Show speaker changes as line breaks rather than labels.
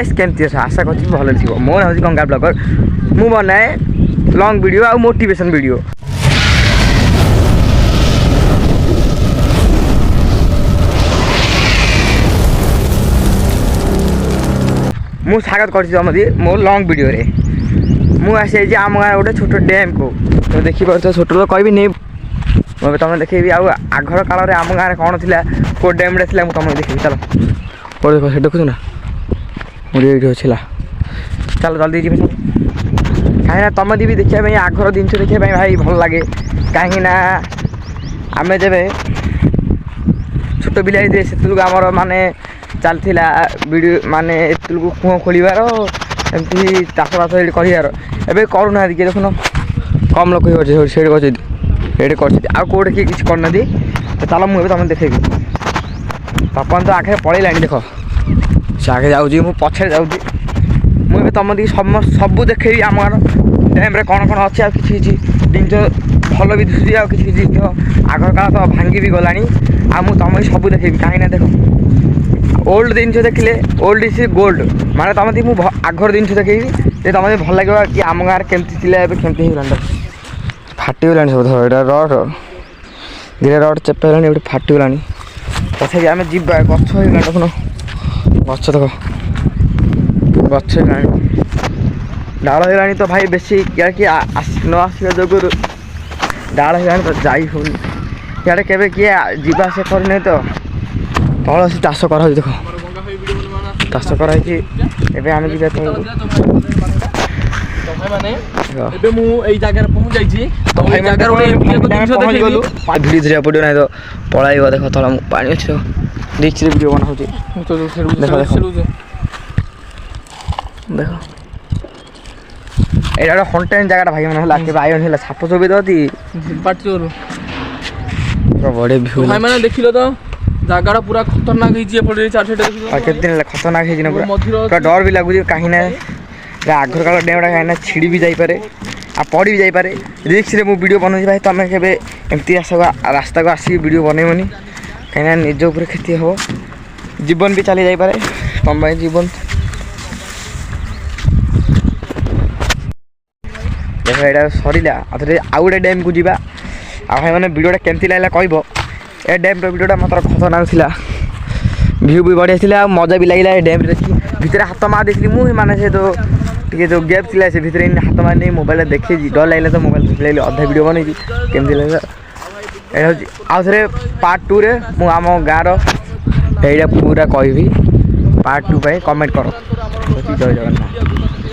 Guys केमती आशा कर भल थी मो ना हूँ गंगा ब्लॉगर मु बनाए लॉन्ग वीडियो आ मोटिवेशन वीडियो मु स्वागत कर मो लॉन्ग वीडियो रे मु आसी आम गाँव गोटे छोट डैम को तो देखिए छोट तो कह नहीं मैं तुम देखेबी आगर काल आम गाँव कौन थी को डैम थी तुमको देखेबी चलो वो देख से देखु ना मुझे ये अच्छे चलो जल्दी जी कहीं तुम दी भी देखा आगर जिन देखा भाई भल लगे कहीं आम जब छोट बिलाई से आमर माने चलता वीडियो माने कुह खोलार एमती चाषबास कर करूना किए देखुन कम लोग ये कौटे किए किसी करना चलो मुझे तुम देखेबी तपन तो आगे पलैला देख से आगे जाऊँगी मु पछे जाऊँगी मुझे तुम दी सब देखेबी आम डैम रे कौन कौन अच्छे किसी जिन भल भी दिशुची आ किसी जिन आगर काल तो भांगी भी गला तुम सब देखेबी कहीं देख ओल्ड जिन देखिले ओल्ड इज गोल्ड माने तुम दी आगर जिन देखेबी तुम भल लगे कि आम गाँव केमती केमती होगा फाटीगला सब यहाँ रड धीरे रड चेपाला गोटे फाटीगला तथापि आम जा गछ देखुन गछ देख गछ डाल है तो भाई बेसी क्या कि न आसा जो डाल है तो जाई हो इे के किए जावास करनी तो तल से चाष कर देख चाष कराई आम धीरे धीरे पड़ो ना तो पलैब देख तला पा अच्छे रिक्स वीडियो बना देख ये हंटेन जगह भाई मैंने आईन साप चोबी दे बड़े भ्यू
भाई मैंने देख लो तो जगह पूरा खतरनाक
केते दिन खतरनाक पूरा डर भी लगुच कहीं आगर काल डैम कहीं छिड़ी भी जापे आ पड़ी भी जापे रिक्स रे वीडियो बनाऊँ भाई तुम के एमती रास्ता को आसिक वीडियो बनईबनी कहीं निज उपर क्षति हम जीवन भी चली जापे तुम जीवन देख यहाँ सरला आउ गोटे डैम को जावा आ भाई मैंने वीडियोटा केमती लगला कह ए डैम वीडियोटा मतलब खतरनाक था व्यू भी बढ़िया था मजा भी लगे डैम देखी भितर हाथ मार देखी मुझे माने से तो टे जो गैप थी से भितर हाथ मार नहीं मोबाइल देखी डर लगे तो मोबाइल देखी लगे अधा वीडियो बनई केमती लगे ये आउ थे पार्ट 2 रे मु आम गाँव यहाँ पूरा कहि पार्ट 2 पे कमेंट कर जय जगन्नाथ।